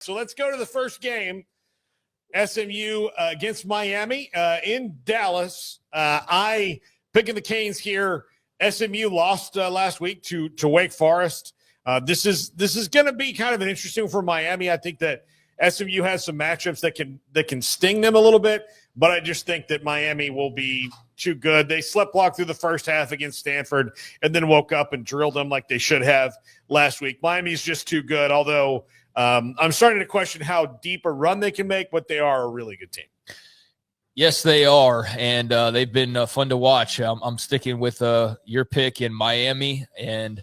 So let's go to the first game, SMU against Miami in Dallas. I picking the Canes here. SMU lost last week to Wake Forest. This is going to be kind of an interesting for Miami. I think that SMU has some matchups that can sting them a little bit, but I just think that Miami will be too good. They slept walk through the first half against Stanford and then woke up and drilled them like they should have last week. Miami's just too good, although I'm starting to question how deep a run they can make, but they are a really good team. Yes, they are, and they've been fun to watch. I'm sticking with your pick in Miami, and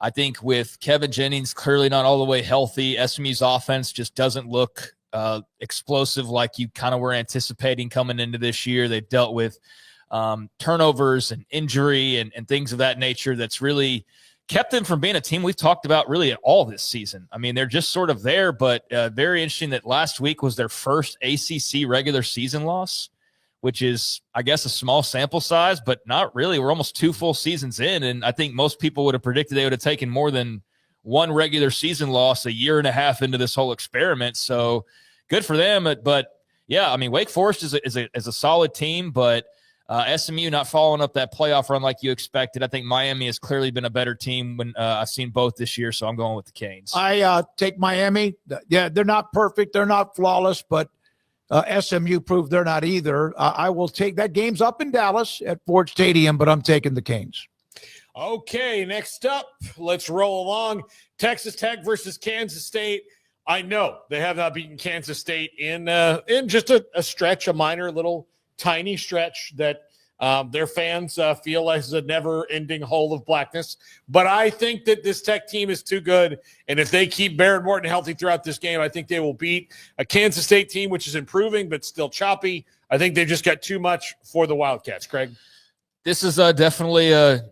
I think with Kevin Jennings clearly not all the way healthy, SMU's offense just doesn't look explosive like you kind of were anticipating coming into this year. They've dealt with turnovers and injury and things of that nature that's really kept them from being a team we've talked about really at all this season. I mean, they're just sort of there, but very interesting that last week was their first ACC regular season loss, which is, I guess, a small sample size, but not really. We're almost 2 full seasons in, and I think most people would have predicted they would have taken more than one regular season loss a year and a half into this whole experiment. So good for them. But yeah, I mean, Wake Forest is a solid team, but SMU not following up that playoff run like you expected. I think Miami has clearly been a better team when I've seen both this year, so I'm going with the Canes. I take Miami. Yeah, they're not perfect. They're not flawless, but SMU proved they're not either. I will take that. Game's up in Dallas at Ford Stadium, but I'm taking the Canes. Okay, next up, let's roll along. Texas Tech versus Kansas State. I know they have not beaten Kansas State in just a stretch, a minor little tiny stretch that their fans feel like is a never-ending hole of blackness. But I think that this Tech team is too good, and if they keep Barrett Morton healthy throughout this game, I think they will beat a Kansas State team, which is improving but still choppy. I think they've just got too much for the Wildcats. Craig? This is definitely a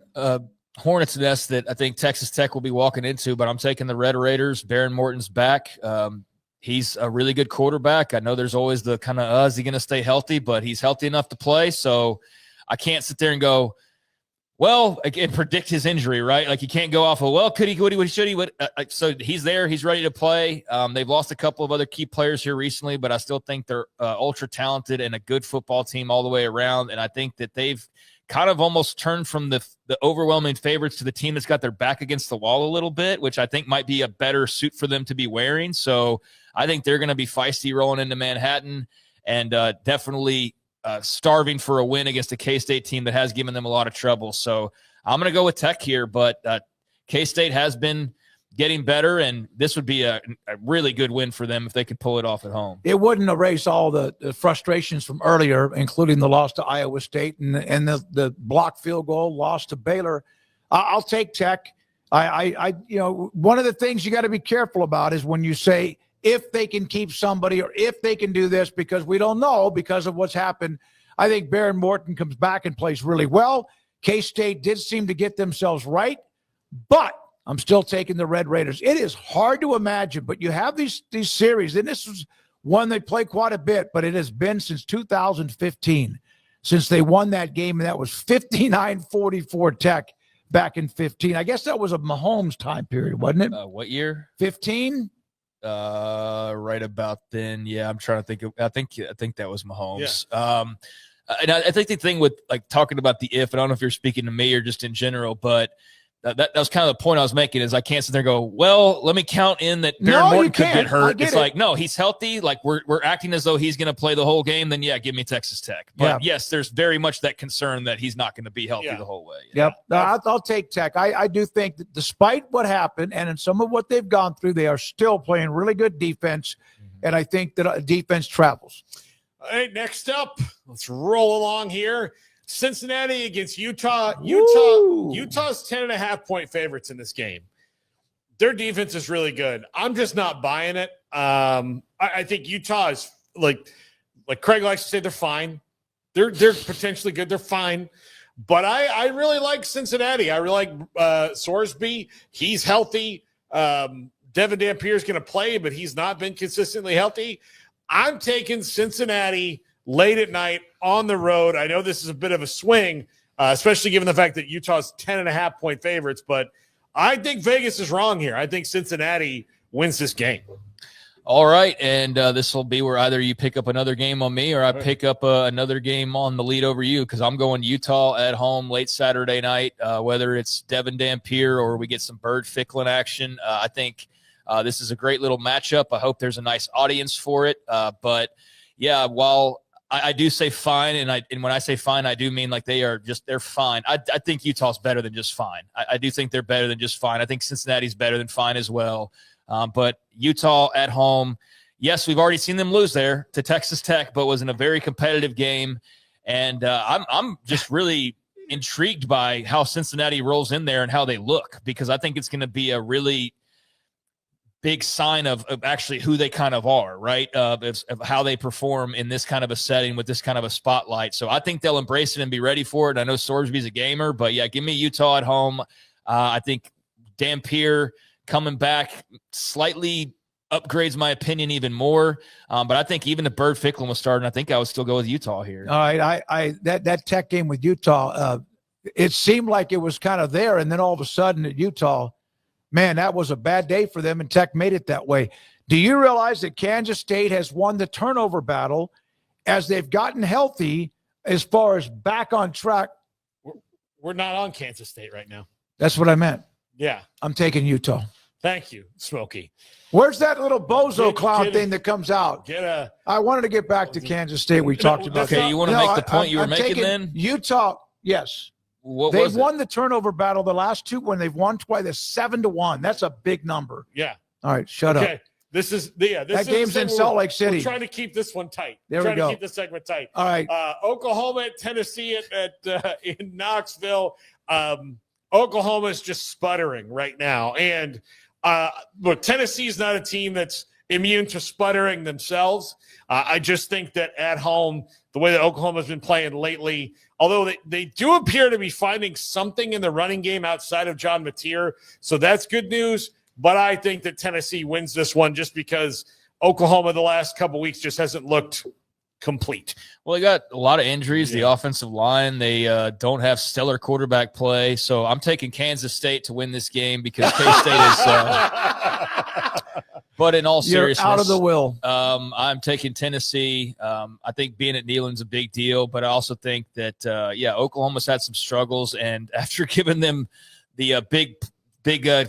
hornet's nest that I think Texas Tech will be walking into, but I'm taking the Red Raiders. Barrett Morton's back. He's a really good quarterback. I know there's always the kind of, is he going to stay healthy? But he's healthy enough to play, so I can't sit there and go, well, and predict his injury, right? Like you can't go off of, well, could he, would he, should he? So he's there. He's ready to play. They've lost a couple of other key players here recently, but I still think they're ultra talented and a good football team all the way around. And I think that they've kind of almost turned from the overwhelming favorites to the team that's got their back against the wall a little bit, which I think might be a better suit for them to be wearing. So I think they're going to be feisty rolling into Manhattan and definitely starving for a win against a K-State team that has given them a lot of trouble. So I'm going to go with Tech here, but K-State has been getting better, and this would be a really good win for them if they could pull it off at home. It wouldn't erase all the frustrations from earlier, including the loss to Iowa State and the blocked field goal loss to Baylor. I'll take Tech. One of the things you got to be careful about is when you say if they can keep somebody or if they can do this, because we don't know because of what's happened. I think Barrett Morton comes back and plays really well. K-State did seem to get themselves right, but I'm still taking the Red Raiders. It is hard to imagine, but you have these series, and this was one they play quite a bit, but it has been since 2015 since they won that game, and that was 59-44 Tech back in 15. I guess that was a Mahomes time period, wasn't it? What year? 15? Right about then. Yeah, I'm trying to think. I think that was Mahomes. Yeah. And I think the thing with like talking about the if, and I don't know if you're speaking to me or just in general, but that was kind of the point I was making is I can't sit there and go, well, let me count in that Barrett Morton could get hurt. It's like, no, he's healthy. Like we're acting as though he's going to play the whole game. Then yeah, give me Texas Tech. But yes, there's very much that concern that he's not going to be healthy the whole way. Yep. No, I'll take Tech. I do think that despite what happened and in some of what they've gone through, they are still playing really good defense. Mm-hmm. And I think that defense travels. All right, next up, let's roll along here. Cincinnati against Utah. Utah's 10.5-point favorites in this game. Their defense is really good. I'm just not buying it. I think Utah is like Craig likes to say, they're fine. They're potentially good. They're fine. But I really like Cincinnati. I really like Sorsby. He's healthy. Devin Dampier is going to play, but he's not been consistently healthy. I'm taking Cincinnati late at night on the road. I know this is a bit of a swing, especially given the fact that Utah's 10.5-point favorites, but I think Vegas is wrong here. I think Cincinnati wins this game. All right, and this will be where either you pick up another game on me or I pick up another game on the lead over you, because I'm going Utah at home late Saturday night, whether it's Devin Dampier or we get some Bird Ficklin action. I think this is a great little matchup. I hope there's a nice audience for it. But, yeah, while I do say fine, and when I say fine, I do mean like they're fine. I think Utah's better than just fine. I do think they're better than just fine. I think Cincinnati's better than fine as well. But Utah at home, yes, we've already seen them lose there to Texas Tech, but was in a very competitive game. And I'm just really intrigued by how Cincinnati rolls in there and how they look, because I think it's going to be a really big sign of actually who they kind of are, right? Of how they perform in this kind of a setting with this kind of a spotlight. So I think they'll embrace it and be ready for it. I know Sorsby's a gamer, but yeah, give me Utah at home. I think Dampier coming back slightly upgrades my opinion even more. But I think even if Bird Ficklin was starting, I think I would still go with Utah here. All right. That Tech game with Utah, it seemed like it was kind of there. And then all of a sudden at Utah, man, that was a bad day for them, and Tech made it that way. Do you realize that Kansas State has won the turnover battle as they've gotten healthy as far as back on track? We're not on Kansas State right now. That's what I meant. Yeah. I'm taking Utah. Thank you, Smokey. Where's that little bozo clown thing that comes out? I wanted to get back to Kansas State. We talked about. Okay, you want to make the point you were making then? Utah, yes. They've won the turnover battle the last two when they've won twice. They're 7-1. That's a big number. Yeah. All right, shut up. This that game's in Salt Lake City. We're trying to keep this one tight. There we go. Trying to keep this segment tight. All right. Oklahoma at Tennessee in Knoxville. Oklahoma is just sputtering right now, and look, Tennessee's not a team that's immune to sputtering themselves. I just think that at home, the way that Oklahoma's been playing lately, although they do appear to be finding something in the running game outside of John Mateer, so that's good news. But I think that Tennessee wins this one just because Oklahoma the last couple weeks just hasn't looked complete. Well, they got a lot of injuries. The offensive line, they don't have stellar quarterback play. So I'm taking Kansas State to win this game because K-State is but in all seriousness, you're out of the will. I'm taking Tennessee. I think being at Neyland's a big deal, but I also think that, Oklahoma's had some struggles. And after giving them the big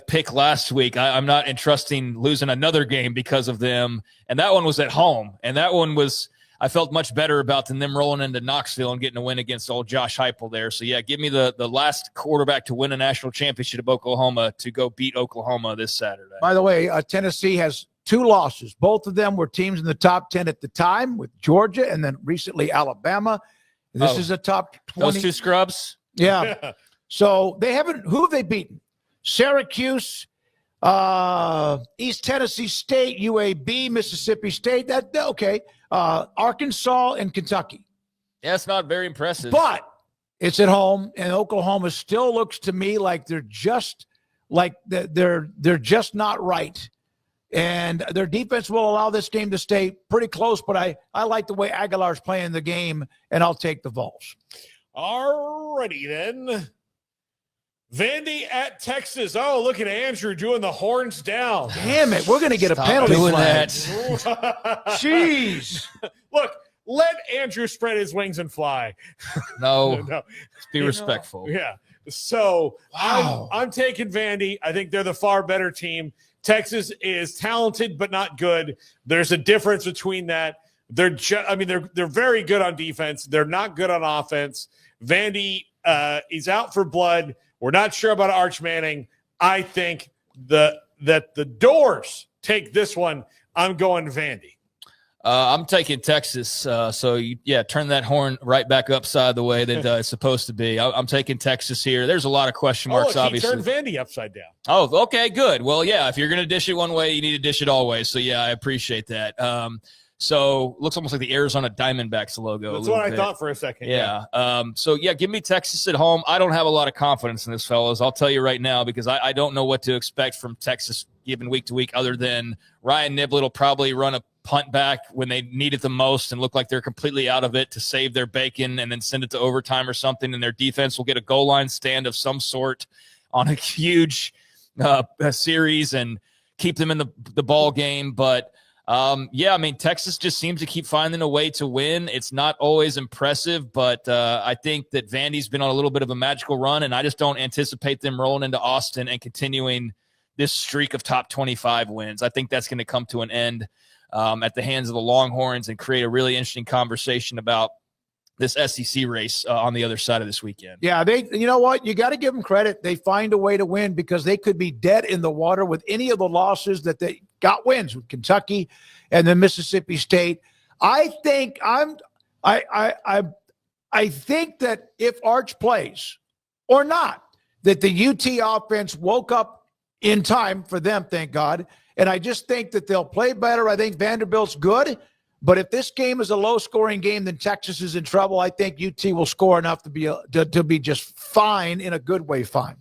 pick last week, I'm not entrusting losing another game because of them. And that one was at home. And that one was – I felt much better about than them rolling into Knoxville and getting a win against old Josh Heupel there. So, yeah, give me the last quarterback to win a national championship of Oklahoma to go beat Oklahoma this Saturday. By the way, Tennessee has 2 losses. Both of them were teams in the top 10 at the time with Georgia and then recently Alabama. This is a top 20. Those 2 scrubs? Yeah. So they haven't – who have they beaten? Syracuse, East Tennessee State, UAB, Mississippi State. Okay. Arkansas and Kentucky. Yeah, it's not very impressive. But it's at home, and Oklahoma still looks to me like they're just not right. And their defense will allow this game to stay pretty close, but I like the way Aguilar's playing the game, and I'll take the Vols. All righty then. Vandy at Texas. Oh, look at Andrew doing the horns down. Damn it. We're going to get a penalty flag. Jeez. Look, let Andrew spread his wings and fly. No. Let's be respectful. Yeah. So I'm taking Vandy. I think they're the far better team. Texas is talented but not good. There's a difference between that. They're very good on defense. They're not good on offense. Vandy is out for blood. We're not sure about Arch Manning. I think that the Doors take this one. I'm going Vandy. I'm taking Texas. So turn that horn right back upside the way that it's supposed to be. I'm taking Texas here. There's a lot of question marks, obviously. He turned Vandy upside down. Oh, okay, good. Well, yeah, if you're going to dish it one way, you need to dish it all ways. So, yeah, I appreciate that. So looks almost like the Arizona Diamondbacks logo. That's what I thought for a second. Yeah. Give me Texas at home. I don't have a lot of confidence in this, fellas. I'll tell you right now because I don't know what to expect from Texas given week to week other than Ryan Niblett will probably run a punt back when they need it the most and look like they're completely out of it to save their bacon and then send it to overtime or something, and their defense will get a goal line stand of some sort on a huge series and keep them in the ball game. But Yeah, I mean, Texas just seems to keep finding a way to win. It's not always impressive, but I think that Vandy's been on a little bit of a magical run, and I just don't anticipate them rolling into Austin and continuing this streak of top 25 wins. I think that's going to come to an end at the hands of the Longhorns and create a really interesting conversation about this SEC race on the other side of this weekend. Yeah, you know what? You got to give them credit. They find a way to win because they could be dead in the water with any of the losses that they got wins with Kentucky and then Mississippi State. I think I think that if Arch plays or not, that the UT offense woke up in time for them, thank God. And I just think that they'll play better. I think Vanderbilt's good. But if this game is a low-scoring game, then Texas is in trouble. I think UT will score enough to be just fine, in a good way fine.